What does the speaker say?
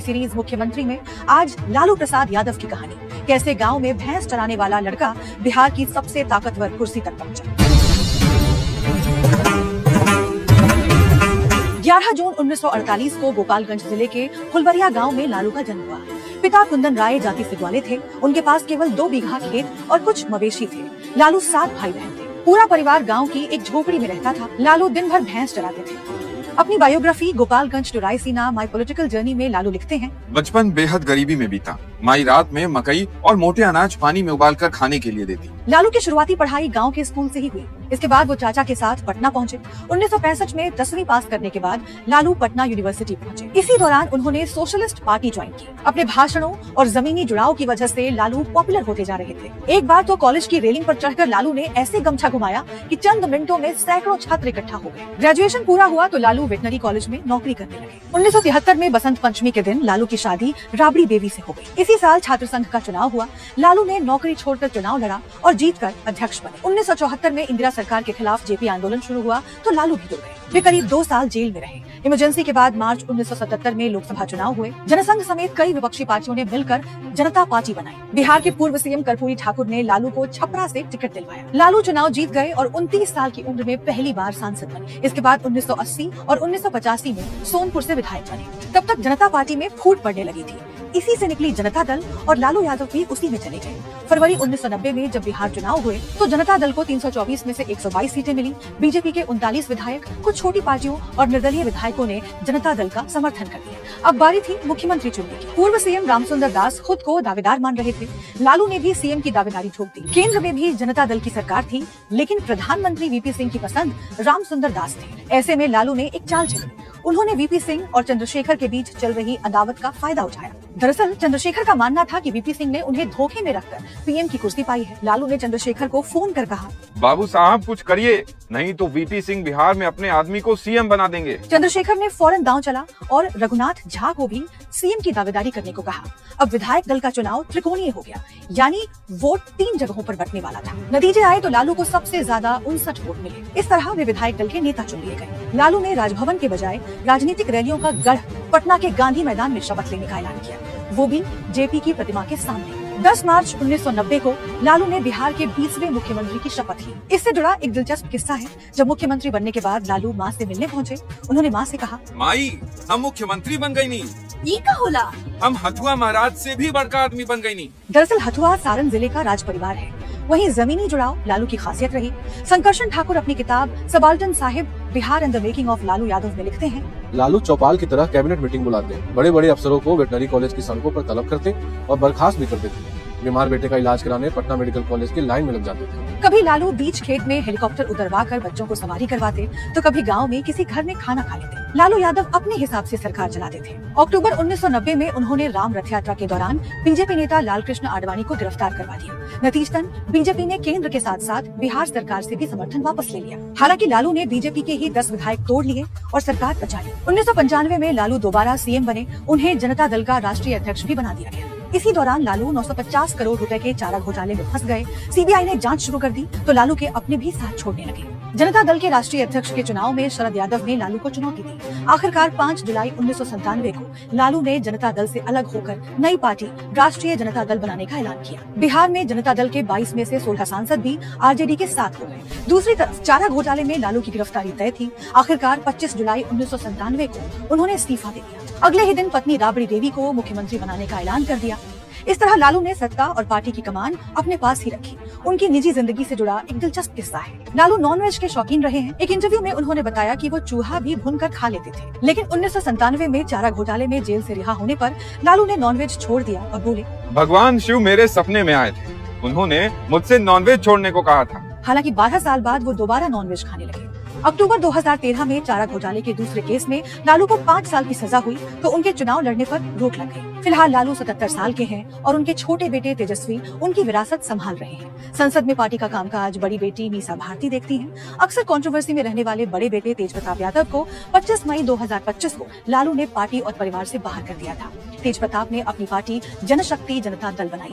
Series मुख्यमंत्री में आज लालू प्रसाद यादव की कहानी, कैसे गांव में भैंस चराने वाला लड़का बिहार की सबसे ताकतवर कुर्सी तक पहुंचा। 11 जून 1948 को गोपालगंज जिले के फुलवरिया गांव में लालू का जन्म हुआ। पिता कुंदन राय जाति से ग्वाले थे। उनके पास केवल 2 बीघा खेत और कुछ मवेशी थे। लालू 7 भाई बहन थे। पूरा परिवार गांव की एक झोपड़ी में रहता था। लालू दिन भर भैंस चराते थे। अपनी biography Gopalganj to Raisina my political journey में लालू लिखते हैं, बचपन बेहद गरीबी में बीता। माई रात में मकई और मोटे अनाज पानी में उबालकर खाने के लिए देती। लालू की शुरुआती पढ़ाई गांव के स्कूल से ही हुई। इसके बाद वो चाचा के साथ पटना पहुंचे। 1965 में 10वीं पास करने के बाद लालू पटना यूनिवर्सिटी पहुंचे। इसी दौरान उन्होंने सोशलिस्ट पार्टी ज्वाइन की। अपने भाषणों और जमीनी जुड़ाव की वजह से लालू पॉपुलर होते जा रहे थे। एक बार तो कॉलेज की रेलिंग पर चढ़कर लालू ने ऐसे गमछा घुमाया कि चंद मिनटों में सैकड़ों छात्र इकट्ठा हो गए। ग्रेजुएशन पूरा हुआ तो लालू वेटनरी कॉलेज में नौकरी करने लगे। 1973 में बसंत पंचमी के दिन लालू की शादी राबड़ी देवी से हो गई। इसी साल छात्र संघ का चुनाव हुआ। लालू ने नौकरी छोड़कर चुनाव लड़ा और जीतकर अध्यक्ष बने। 1974 में इंदिरा सरकार के खिलाफ जेपी आंदोलन शुरू हुआ तो लालू भी जुड़ गए। वे करीब 2 साल जेल में रहे। इमरजेंसी के बाद मार्च 1977 में लोकसभा चुनाव हुए। जनसंघ समेत कई विपक्षी पार्टियों ने मिलकर जनता पार्टी बनाई। बिहार के पूर्व सीएम कर्पूरी ठाकुर ने लालू को छपरा से टिकट दिलवाया। लालू चुनाव जीत गए और 29 साल की उम्र में पहली बार सांसद बने। इसके बाद 1980 और 1985 में सोनपुर से विधायक बने। तब तक जनता पार्टी में फूट पड़ने लगी थी। इसी से निकली जनता दल और लालू यादव भी उसी में चले गए। फरवरी 1990 में जब बिहार चुनाव हुए तो जनता दल को 324 में से 122 सीटें मिली। बीजेपी के 39 विधायक, कुछ छोटी पार्टियों और निर्दलीय विधायकों ने जनता दल का समर्थन कर दिया। अब बारी थी मुख्यमंत्री चुनने की। पूर्व सीएम रामसुंदर दास खुद को दावेदार मान रहे थे। लालू ने भी सीएम की दावेदारी ठोक दी। केंद्र में भी जनता दल की सरकार थी, लेकिन प्रधानमंत्री वीपी सिंह की पसंद रामसुंदर दास थे। ऐसे में लालू ने एक चाल चली। उन्होंने वीपी सिंह और चंद्रशेखर के बीच चल रही अदावत का फायदा उठाया। दरअसल चंद्रशेखर का मानना था कि वीपी सिंह ने उन्हें धोखे में रखकर पीएम की कुर्सी पाई है। लालू ने चंद्रशेखर को फोन कर कहा, बाबू साहब कुछ करिए, नहीं तो वीपी सिंह बिहार में अपने आदमी को सीएम बना देंगे। चंद्रशेखर ने फौरन दांव चला और रघुनाथ झा को भी सीएम की दावेदारी करने को कहा। अब विधायक दल का चुनाव त्रिकोणीय हो गया, यानी वोट 3 जगहों पर बंटने वाला था। नतीजे आए तो लालू को सबसे ज्यादा 59 वोट मिले। इस तरह वे विधायक दल के नेता चुन लिए गए। लालू ने राजभवन के बजाय राजनीतिक रैलियों का गढ़ पटना के गांधी मैदान में शपथ लेने का ऐलान किया, वो भी जेपी की प्रतिमा के सामने। 10 मार्च 1990 को लालू ने बिहार के 20वें मुख्यमंत्री की शपथ ली। इससे जुड़ा एक दिलचस्प किस्सा है। जब मुख्यमंत्री बनने के बाद लालू माँ से मिलने पहुँचे, उन्होंने माँ से कहा, माई हम मुख्यमंत्री बन गई नी, ये का होला? हम हथुआ महाराज से भी बड़का आदमी बन गई नी। दरअसल हथुआ सारण जिले का राज परिवार है। वहीं जमीनी जुड़ाव लालू की खासियत रही। संकर्षण ठाकुर अपनी किताब subaltern Sahib Bihar and the making of Lalu Yadav में लिखते हैं, लालू चौपाल की तरह कैबिनेट मीटिंग बुलाते हैं, बड़े बड़े अफसरों को वेटनरी कॉलेज की सड़कों पर तलब करते और बर्खास्त भी कर देते। बीमार बेटे का इलाज कराने पटना मेडिकल कॉलेज की लाइन में लग जाते थे। कभी लालू बीच खेत में हेलीकॉप्टर उतरवा कर बच्चों को सवारी करवाते तो कभी गांव में किसी घर में खाना खा लेते। लालू यादव अपने हिसाब से सरकार चलाते थे। अक्टूबर 1990 में उन्होंने राम रथ यात्रा के दौरान बीजेपी नेता लालकृष्ण आडवाणी को गिरफ्तार करवा दिया। नतीजतन बीजेपी ने केंद्र के साथ साथ बिहार सरकार से भी समर्थन वापस ले लिया। हालांकि लालू ने बीजेपी के ही 10 विधायक तोड़ लिए और सरकार बचा ली। 1995 में लालू दोबारा सीएम बने। उन्हें जनता दल का राष्ट्रीय अध्यक्ष भी बना दिया गया। इसी दौरान लालू 950 करोड़ रुपए के चारा घोटाले में फंस गए। सीबीआई ने जांच शुरू कर दी तो लालू के अपने भी साथ छोड़ने लगे। जनता दल के राष्ट्रीय अध्यक्ष के चुनाव में शरद यादव ने लालू को चुनौती दी। आखिरकार 5 जुलाई 1997 को लालू ने जनता दल से अलग होकर नई पार्टी राष्ट्रीय जनता दल बनाने का ऐलान किया। बिहार में जनता दल के 22 में से 16 सांसद भी आरजेडी के साथ हो गए। दूसरी तरफ चारा घोटाले में लालू की गिरफ्तारी तय थी। आखिरकार 25 जुलाई 1997 को उन्होंने इस्तीफा दे दिया। अगले ही दिन पत्नी राबड़ी देवी को मुख्यमंत्री बनाने का ऐलान कर दिया। इस तरह लालू ने सत्ता और पार्टी की कमान अपने पास ही रखी। उनकी निजी जिंदगी से जुड़ा एक दिलचस्प किस्सा है। लालू नॉनवेज के शौकीन रहे हैं। एक इंटरव्यू में उन्होंने बताया कि वो चूहा भी भूनकर खा लेते थे, लेकिन 1997 में चारा घोटाले में जेल से रिहा होने पर लालू ने नॉनवेज छोड़ दिया और बोले, भगवान शिव मेरे सपने में आए थे, उन्होंने मुझसे नॉनवेज छोड़ने को कहा था। हालांकि 12 साल बाद वो दोबारा नॉनवेज खाने लगे। अक्टूबर 2013 में चारा घोटाले के दूसरे केस में लालू को 5 साल की सजा हुई तो उनके चुनाव लड़ने पर रोक लग गई। फिलहाल लालू 77 साल के हैं और उनके छोटे बेटे तेजस्वी उनकी विरासत संभाल रहे हैं। संसद में पार्टी का कामकाज बड़ी बेटी मीसा भारती देखती हैं। अक्सर कंट्रोवर्सी में रहने वाले बड़े बेटे तेज प्रताप यादव को 25 मई 2025 को लालू ने पार्टी और परिवार से बाहर कर दिया था। तेज प्रताप ने अपनी पार्टी जनशक्ति जनता दल बनाई।